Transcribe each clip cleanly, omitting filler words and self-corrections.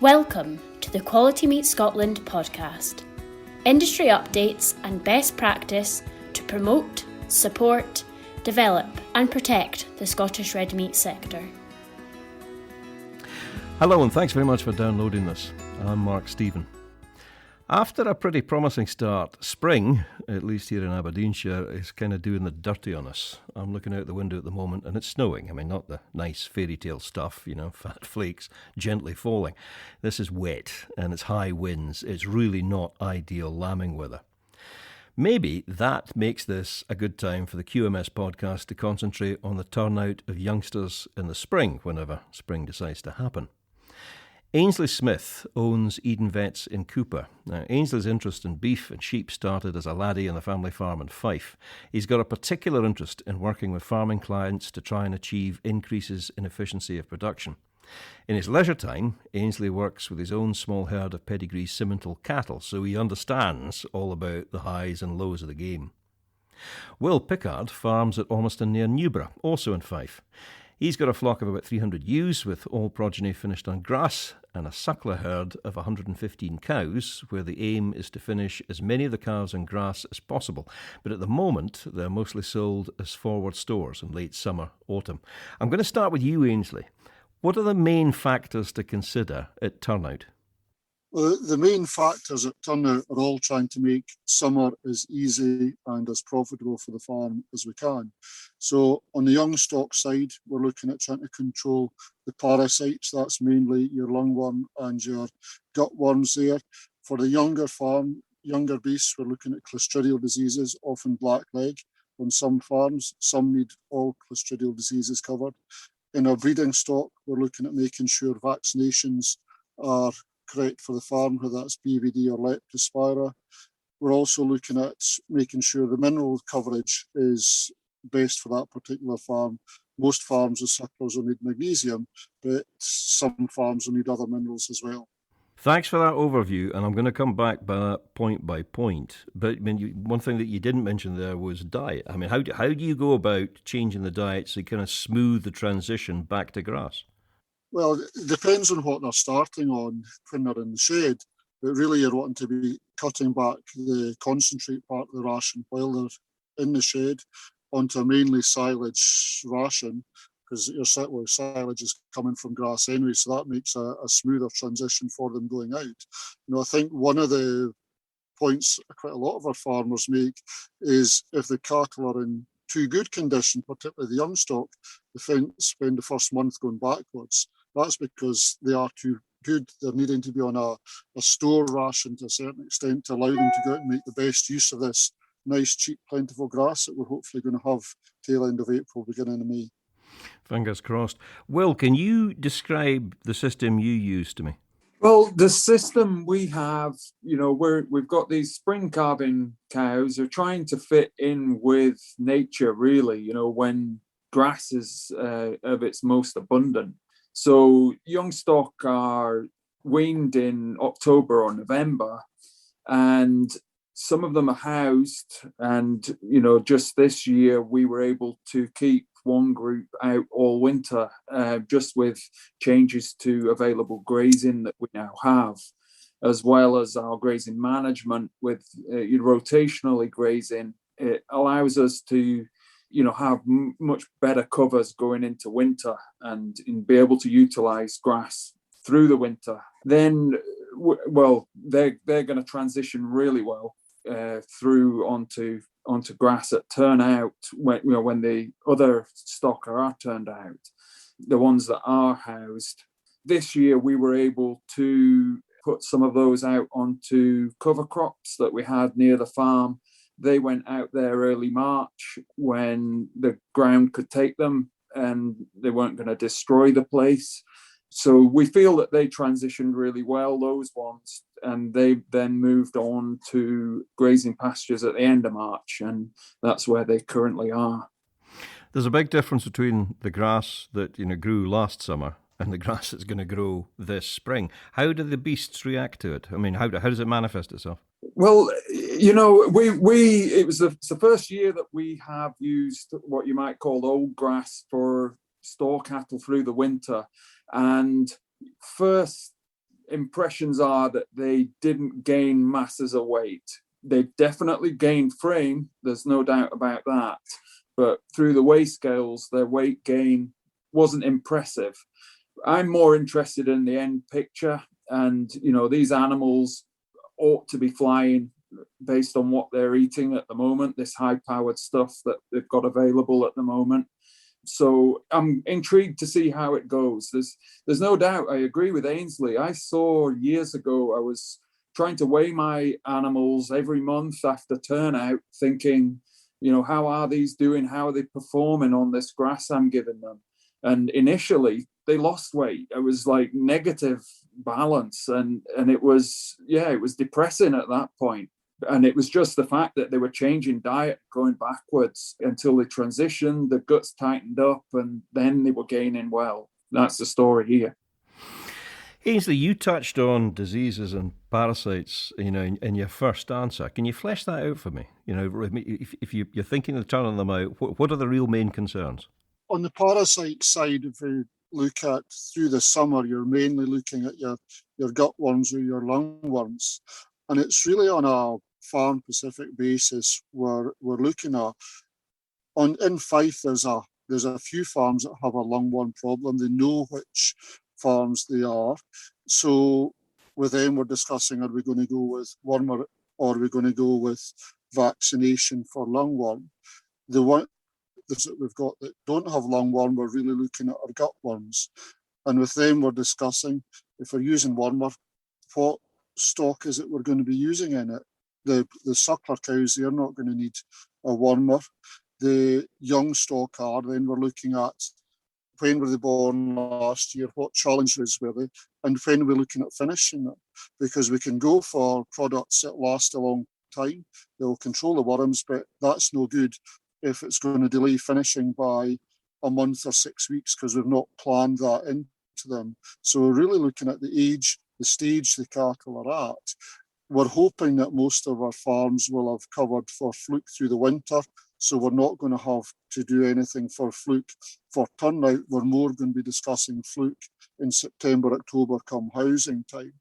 Welcome to the Quality Meat Scotland podcast. Industry updates and best practice to promote, support, develop and protect the Scottish red meat sector. Hello and thanks very much for downloading this. I'm Mark Stephen. After a pretty promising start, spring, at least here in Aberdeenshire, is kind of doing the dirty on us. I'm looking out the window at the moment and it's snowing. I mean, not the nice fairy tale stuff, fat flakes gently falling. This is wet and it's high winds. It's really not ideal lambing weather. Maybe that makes this a good time for the QMS podcast to concentrate on the turnout of youngsters in the spring, whenever spring decides to happen. Ainslie Smith owns Eden Vets in Cooper. Now, Ainslie's interest in beef and sheep started as a laddie on the family farm in Fife. He's got a particular interest in working with farming clients to try and achieve increases in efficiency of production. In his leisure time, Ainslie works with his own small herd of pedigree Simmental cattle, so he understands all about the highs and lows of the game. Will Pickard farms at Ormiston near Newborough, also in Fife. He's got a flock of about 300 ewes with all progeny finished on grass and a suckler herd of 115 cows, where the aim is to finish as many of the calves on grass as possible. But at the moment, they're mostly sold as forward stores in late summer, autumn. I'm going to start with you, Ainslie. What are the main factors to consider at turnout? Well, the main factors at turnout are all trying to make summer as easy and as profitable for the farm as we can. So on the young stock side, we're looking at trying to control the parasites. That's mainly your lungworm and your gutworms there. For the younger farm, younger beasts, we're looking at clostridial diseases, often blackleg on some farms. Some need all clostridial diseases covered. In our breeding stock, we're looking at making sure vaccinations are correct for the farm, whether that's BVD or Leptospira. We're also looking at making sure the mineral coverage is best for that particular farm. Most farms with sucklers will need magnesium, but some farms will need other minerals as well. Thanks for that overview, and I'm going to come back point by point. But one thing that you didn't mention there was diet. I mean, how do you go about changing the diet so you kind of smooth the transition back to grass? Well, it depends on what they're starting on when they're in the shed, but really you're wanting to be cutting back the concentrate part of the ration while they're in the shed onto a mainly silage ration, because your silage is coming from grass anyway, so that makes a smoother transition for them going out. I think one of the points quite a lot of our farmers make is if the cattle are in too good condition, particularly the young stock, they spend the first month going backwards. That's because they are too good. They're needing to be on a store ration to a certain extent to allow them to go out and make the best use of this nice, cheap, plentiful grass that we're hopefully going to have tail end of April, beginning of May. Fingers crossed. Will, can you describe the system you use to me? Well, the system we have, we've got these spring calving cows. They're trying to fit in with nature, really, when grass is of its most abundant. So young stock are weaned in October or November, and some of them are housed. And, just this year, we were able to keep one group out all winter, just with changes to available grazing that we now have, as well as our grazing management with rotationally grazing. It allows us to have much better covers going into winter and be able to utilize grass through the winter. Then, they're going to transition really well through onto grass at turnout when the other stock are turned out, the ones that are housed. This year, we were able to put some of those out onto cover crops that we had near the farm. They went out there early March when the ground could take them and they weren't going to destroy the place. So we feel that they transitioned really well, those ones, and they then moved on to grazing pastures at the end of March, and that's where they currently are. There's a big difference between the grass that grew last summer and the grass that's going to grow this spring. How do the beasts react to it? I mean, how does it manifest itself? Well, it was the first year that we have used what you might call old grass for store cattle through the winter. And first impressions are that they didn't gain masses of weight. They definitely gained frame, there's no doubt about that. But through the weigh scales, their weight gain wasn't impressive. I'm more interested in the end picture. And, these animals ought to be flying based on what they're eating at the moment, this high-powered stuff that they've got available at the moment. So I'm intrigued to see how it goes. There's no doubt, I agree with Ainslie. I saw years ago, I was trying to weigh my animals every month after turnout, thinking, how are these doing? How are they performing on this grass I'm giving them? And initially, they lost weight. It was like negative balance. And it was depressing at that point. And it was just the fact that they were changing diet, going backwards until they transitioned, the guts tightened up, and then they were gaining well. That's the story here. Ainslie, you touched on diseases and parasites, in your first answer. Can you flesh that out for me? If you're thinking of turning them out, what are the real main concerns? On the parasite side, if we look at through the summer, you're mainly looking at your gutworms or your lungworms. And it's really on a farm-specific basis we're looking at. In Fife, there's a few farms that have a lungworm problem. They know which farms they are. So with them, we're discussing, are we going to go with wormer or are we going to go with vaccination for lungworm? The ones that we've got that don't have lungworm, we're really looking at our gutworms. And with them, we're discussing, if we're using wormer, what stock is it we're going to be using in it? The suckler cows, they're not going to need a wormer. The young stock are, then we're looking at when were they born last year, what challenges were they, and when we're looking at finishing them. Because we can go for products that last a long time, they'll control the worms, but that's no good if it's going to delay finishing by a month or 6 weeks because we've not planned that into them. So we're really looking at the age, the stage the cattle are at. We're hoping that most of our farms will have covered for fluke through the winter, so we're not going to have to do anything for fluke for turnout. We're more going to be discussing fluke in September, October come housing time.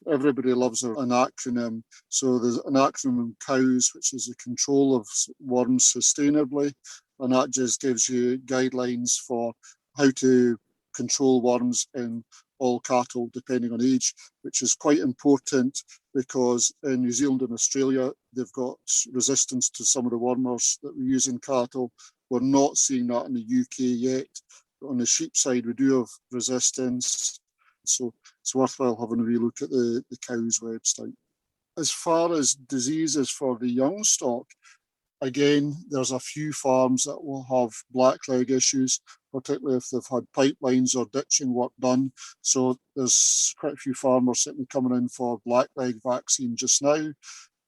Everybody loves an acronym. So there's an acronym COWS, which is the control of worms sustainably, and that just gives you guidelines for how to control worms in all cattle depending on age, which is quite important because in New Zealand and Australia, they've got resistance to some of the wormers that we use in cattle. We're not seeing that in the UK yet. But on the sheep side, we do have resistance. So it's worthwhile having a wee look at the COWS website. As far as diseases for the young stock, again, there's a few farms that will have blackleg issues, particularly if they've had pipelines or ditching work done. So there's quite a few farmers sitting coming in for blackleg vaccine just now.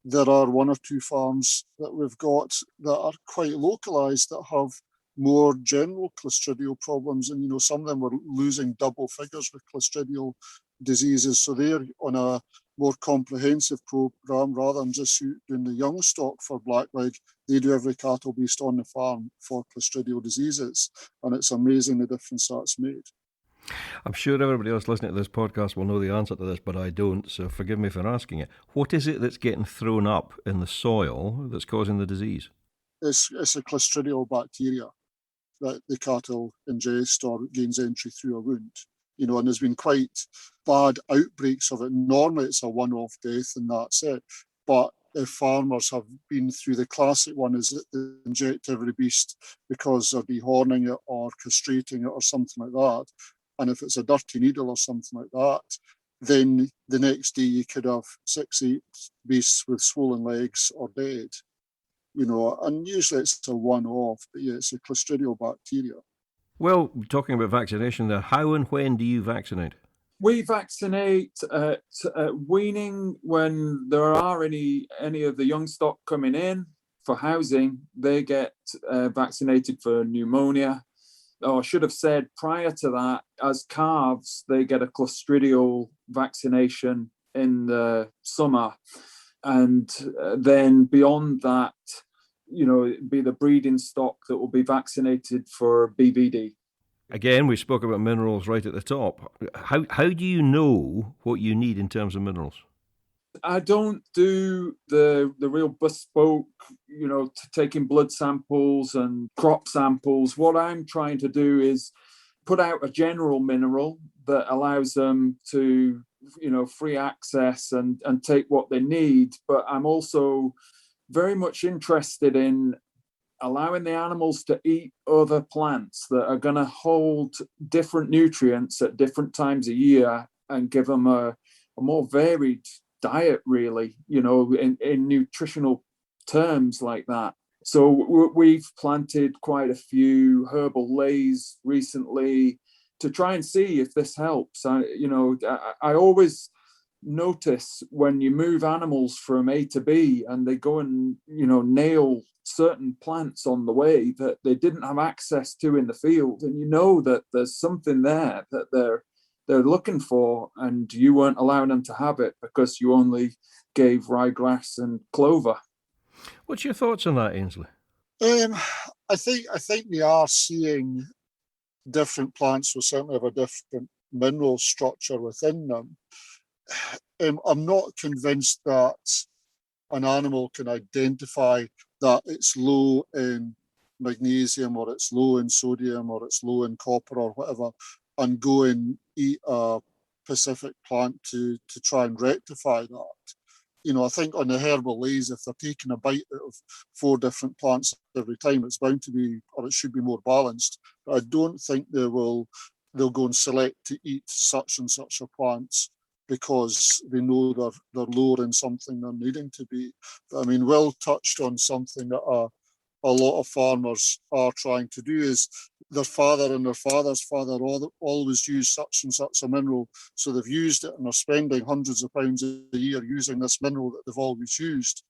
There are one or two farms that we've got that are quite localised that have more general clostridial problems. And, some of them were losing double figures with clostridial diseases. So they're on a more comprehensive programme rather than just doing the young stock for blackleg. They do every cattle based on the farm for clostridial diseases. And it's amazing the difference that's made. I'm sure everybody else listening to this podcast will know the answer to this, but I don't, so forgive me for asking it. What is it that's getting thrown up in the soil that's causing the disease? It's a clostridial bacteria that the cattle ingest or gains entry through a wound. And there's been quite bad outbreaks of it. Normally it's a one-off death and that's it. But if farmers have been through the classic one is that they inject every beast because they're dehorning it or castrating it or something like that. And if it's a dirty needle or something like that, then the next day you could have 6-8 beasts with swollen legs or dead. And usually it's a one-off, but yeah, it's a clostridial bacteria. Well, talking about vaccination there, how and when do you vaccinate? We vaccinate at weaning when there are any of the young stock coming in for housing. They get vaccinated for pneumonia. I should have said prior to that, as calves, they get a clostridial vaccination in the summer. And then beyond that, it'd be the breeding stock that will be vaccinated for BVD. Again, we spoke about minerals right at the top. How do you know what you need in terms of minerals? I don't do the real bespoke, taking blood samples and crop samples. What I'm trying to do is put out a general mineral that allows them to, free access and take what they need. But I'm also very much interested in allowing the animals to eat other plants that are going to hold different nutrients at different times a year and give them a more varied diet, really, in nutritional terms like that. So we've planted quite a few herbal leys recently to try and see if this helps. I always notice when you move animals from A to B and they go and, nail certain plants on the way that they didn't have access to in the field, and that there's something there that they're looking for, and you weren't allowing them to have it because you only gave ryegrass and clover. What's your thoughts on that, Ainslie? I think we are seeing different plants will certainly have a different mineral structure within them. I'm not convinced that an animal can identify that it's low in magnesium or it's low in sodium or it's low in copper or whatever, and go and eat a specific plant to try and rectify that. I think on the herbal leys, if they're taking a bite out of 4 different plants every time, it's bound to be, or it should be more balanced. But I don't think they'll go and select to eat such and such a plants because they know they're lower in something they're needing to be. But I mean, Will touched on something that a lot of farmers are trying to do is their father and their father's father always used such and such a mineral, so they've used it and are spending hundreds of pounds a year using this mineral that they've always used.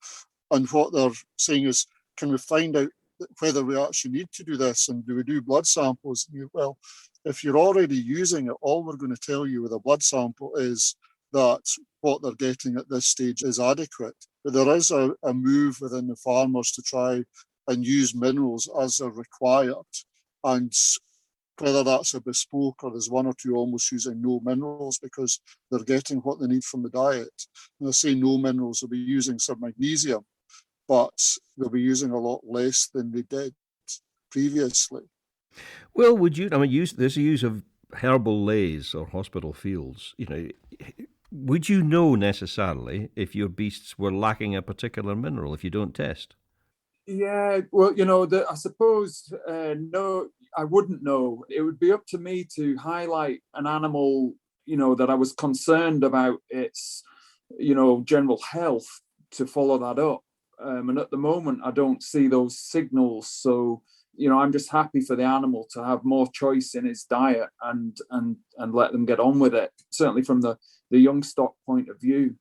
And what they're saying is, can we find out whether we actually need to do this, and do we do blood samples? Well, if you're already using it, all we're going to tell you with a blood sample is that what they're getting at this stage is adequate. But there is a move within the farmers to try and use minerals as they're required. And whether that's a bespoke or there's one or two almost using no minerals because they're getting what they need from the diet. And I say no minerals, they'll be using some magnesium, but they'll be using a lot less than they did previously. Well, there's a use of herbal leys or hospital fields. Would you know necessarily if your beasts were lacking a particular mineral if you don't test? Yeah, well, I suppose, no, I wouldn't know. It would be up to me to highlight an animal, that I was concerned about its, general health, to follow that up. And at the moment, I don't see those signals. So, I'm just happy for the animal to have more choice in its diet and let them get on with it, certainly from the young stock point of view.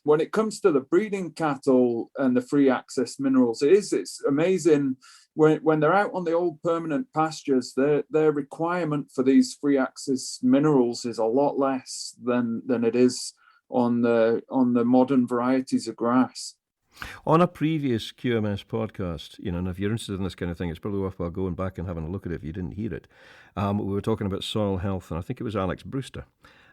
When it comes to the breeding cattle and the free access minerals, it's amazing when they're out on the old permanent pastures, their requirement for these free access minerals is a lot less than it is on the modern varieties of grass. On a previous QMS podcast, and if you're interested in this kind of thing, it's probably worthwhile going back and having a look at it if you didn't hear it. We were talking about soil health, and I think it was Alex Brewster.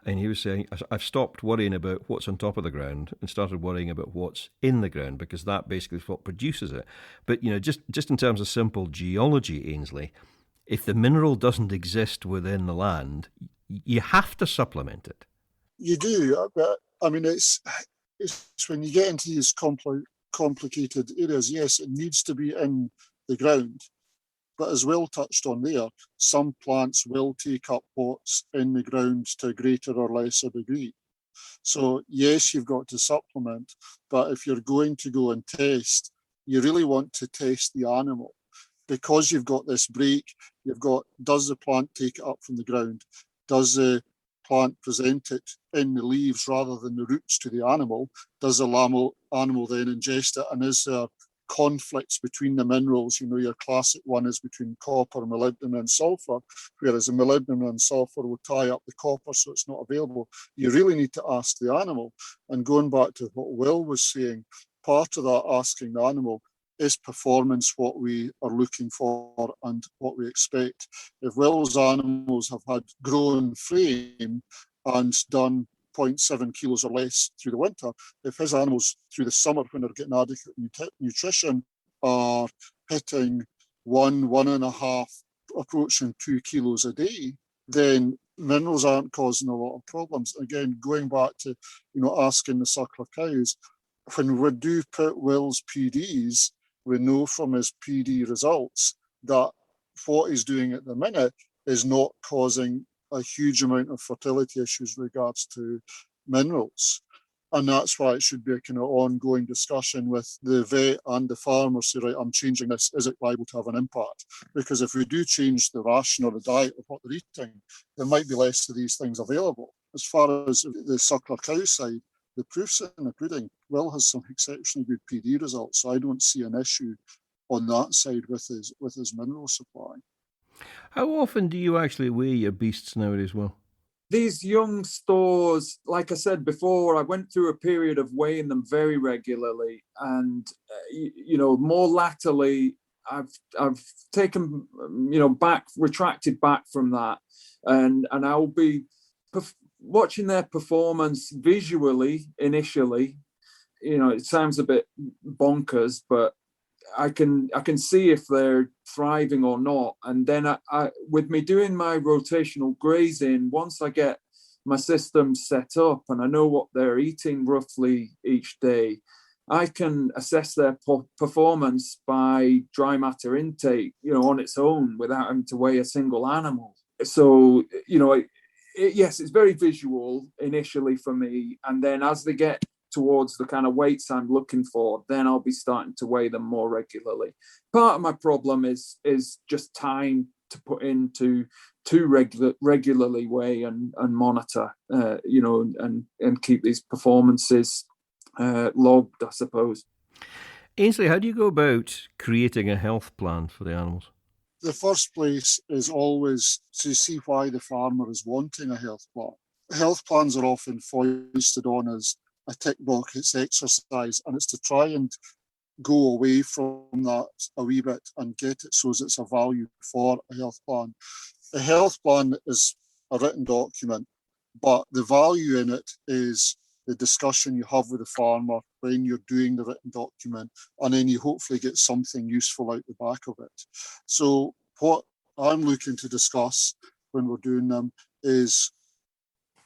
And he was saying, I've stopped worrying about what's on top of the ground and started worrying about what's in the ground, because that basically is what produces it. But, just in terms of simple geology, Ainslie, if the mineral doesn't exist within the land, you have to supplement it. You do, but I mean, it's when you get into these complicated areas, yes, it needs to be in the ground. But as Will touched on there, some plants will take up what's in the ground to a greater or lesser degree. So yes, you've got to supplement, but if you're going to go and test, you really want to test the animal. Because you've got this break, does the plant take it up from the ground? Does the plant present it in the leaves rather than the roots to the animal? Does the animal then ingest it? And is there conflicts between the minerals? Your classic one is between copper, molybdenum and sulfur, whereas the molybdenum and sulfur will tie up the copper so it's not available. You really need to ask the animal. And going back to what Will was saying, part of that asking the animal is performance what we are looking for and what we expect? If Will's animals have had grown frame and done 0.7 kilos or less through the winter, if his animals through the summer when they're getting adequate nutrition are hitting 1.5, approaching 2 kilos a day, then minerals aren't causing a lot of problems. Again, going back to asking the suckler cows, when we do put Will's PDs, we know from his PD results that what he's doing at the minute is not causing a huge amount of fertility issues with regards to minerals. And that's why it should be a kind of ongoing discussion with the vet and the farmer. Say, right, I'm changing this. Is it liable to have an impact? Because if we do change the ration or the diet of what they're eating, there might be less of these things available. As far as the suckler cow side, the proof's in the pudding. Will has some exceptionally good PD results, so I don't see an issue on that side with his mineral supply. How often do you actually weigh your beasts nowadays, Will? These young stores, like I said before, I went through a period of weighing them very regularly, and more latterly, I've taken retracted back from that, and I'll be watching their performance visually initially. It sounds a bit bonkers, but I can see if they're thriving or not. And then I with me doing my rotational grazing, once I get my system set up and I know what they're eating roughly each day, I can assess their performance by dry matter intake, on its own without having to weigh a single animal. So, yes, it's very visual initially for me. And then as they get towards the kind of weights I'm looking for, then I'll be starting to weigh them more regularly. Part of my problem is just time to put into regularly weigh and monitor, and keep these performances logged, I suppose. Ainslie, how do you go about creating a health plan for the animals? The first place is always to see why the farmer is wanting a health plan. Health plans are often foisted on as a tick box exercise, and it's to try and go away from that a wee bit and get it so that it's a value for a health plan. A health plan is a written document, but the value in it is the discussion you have with the farmer when you're doing the written document, and then you hopefully get something useful out the back of it. So what I'm looking to discuss when we're doing them is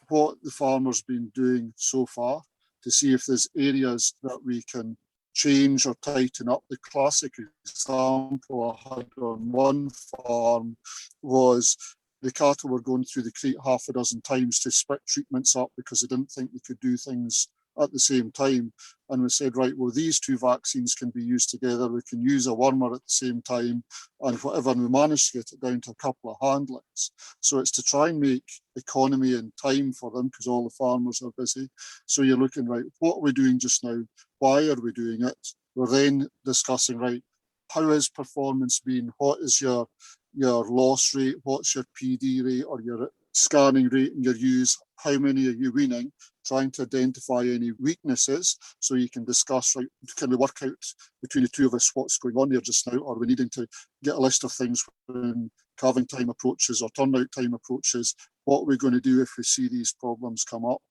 what the farmer's been doing so far, to see if there's areas that we can change or tighten up. The classic example I had on one farm was the cattle were going through the crate half a dozen times to split treatments up because they didn't think they could do things at the same time. And we said, right, well, these two vaccines can be used together. We can use a wormer at the same time and whatever. And we managed to get it down to a couple of handlings. So it's to try and make economy and time for them because all the farmers are busy. So you're looking, right, what are we doing just now? Why are we doing it? We're then discussing, right, how is performance been? What is your loss rate? What's your PD rate or your scanning rate in your ewes? How many are you weaning? Trying to identify any weaknesses so you can discuss, right, can we work out between the two of us what's going on there just now? Or are we needing to get a list of things when calving time approaches or turnout time approaches? What are we going to do if we see these problems come up?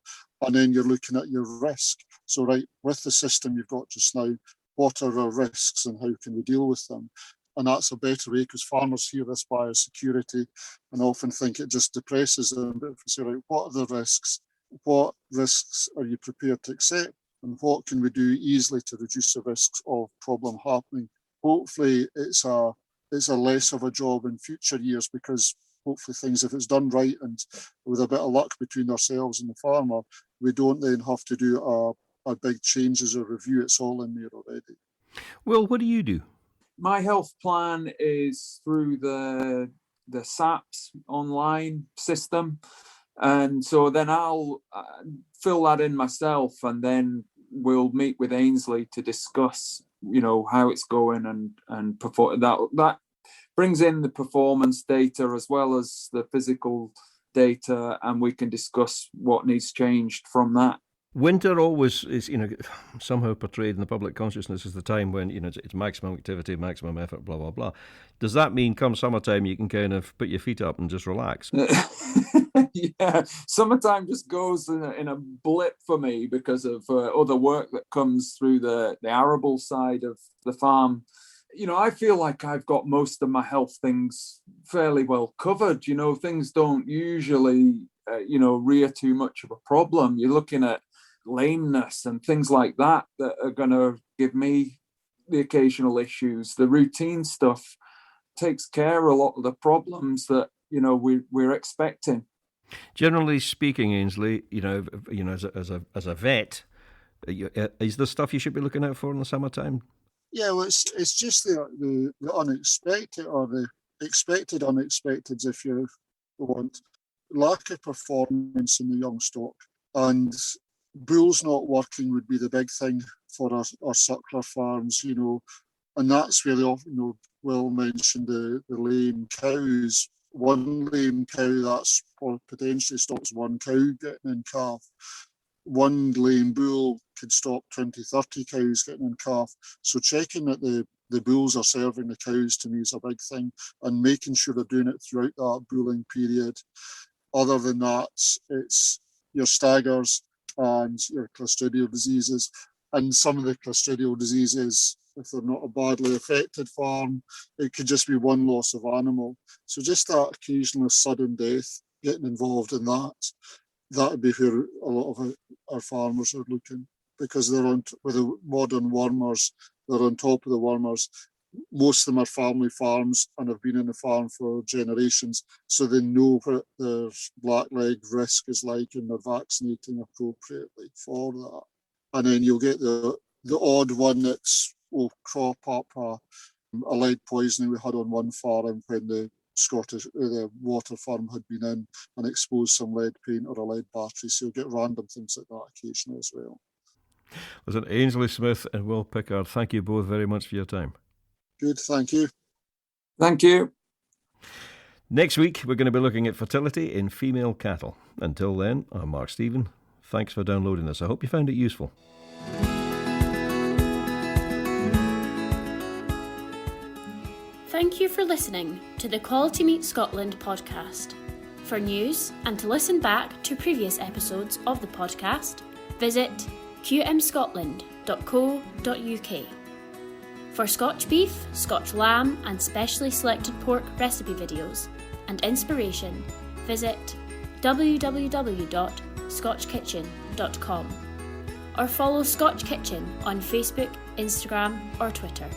And then you're looking at your risk. So, right, with the system you've got just now, what are our risks and how can we deal with them? And that's a better way because farmers hear this biosecurity and often think it just depresses them. But if we say, right, what are the risks? What risks are you prepared to accept? And what can we do easily to reduce the risks of problem happening? Hopefully it's a less of a job in future years because hopefully things, if it's done right and with a bit of luck between ourselves and the farmer, we don't then have to do a big changes or review. It's all in there already. Will, what do you do? My health plan is through the SAPS online system. And so then I'll fill that in myself and then we'll meet with Ainslie to discuss, how it's going and perform. That brings in the performance data as well as the physical data, and we can discuss what needs changed from that. Winter always is, somehow portrayed in the public consciousness as the time when, it's maximum activity, maximum effort, blah, blah, blah. Does that mean come summertime you can kind of put your feet up and just relax? Yeah, summertime just goes in a blip for me because of other work that comes through the arable side of the farm. I feel like I've got most of my health things fairly well covered. Things don't usually, rear too much of a problem. You're looking at lameness and things like that are going to give me the occasional issues. The routine stuff takes care of a lot of the problems that, we're expecting. Generally speaking, Ainslie, as a vet, is there stuff you should be looking out for in the summertime? Yeah, well, it's just the unexpected or the expected unexpecteds, if you want. Lack of performance in the young stock, and bulls not working would be the big thing for our suckler farms, and that's where they often, Will mention the lame cows. One lame cow, that's potentially stops one cow getting in calf. One lame bull could stop 20, 30 cows getting in calf. So checking that the bulls are serving the cows to me is a big thing, and making sure they're doing it throughout that bulling period. Other than that, it's your staggers and your clostridial diseases. And some of the clostridial diseases, if they're not a badly affected farm, it could just be one loss of animal. So just that occasional sudden death, getting involved in that would be where a lot of our farmers are looking, because they're with the modern wormers, they're on top of the wormers. Most of them are family farms and have been in the farm for generations, so they know what their blackleg risk is like, and they're vaccinating appropriately for that. And then you'll get the odd one will crop up, a lead poisoning we had on one farm when the water farm had been in and exposed some lead paint or a lead battery. So you'll get random things like that occasionally as well. Listen, Ainslie Smith and Will Pickard, thank you both very much for your time. Good, thank you. Thank you. Next week, we're going to be looking at fertility in female cattle. Until then, I'm Mark Stephen. Thanks for downloading this. I hope you found it useful. Thank you for listening to the Quality Meat Scotland podcast. For news and to listen back to previous episodes of the podcast, visit qmscotland.co.uk. For Scotch beef, Scotch lamb and specially selected pork recipe videos and inspiration, visit www.scotchkitchen.com or follow Scotch Kitchen on Facebook, Instagram or Twitter.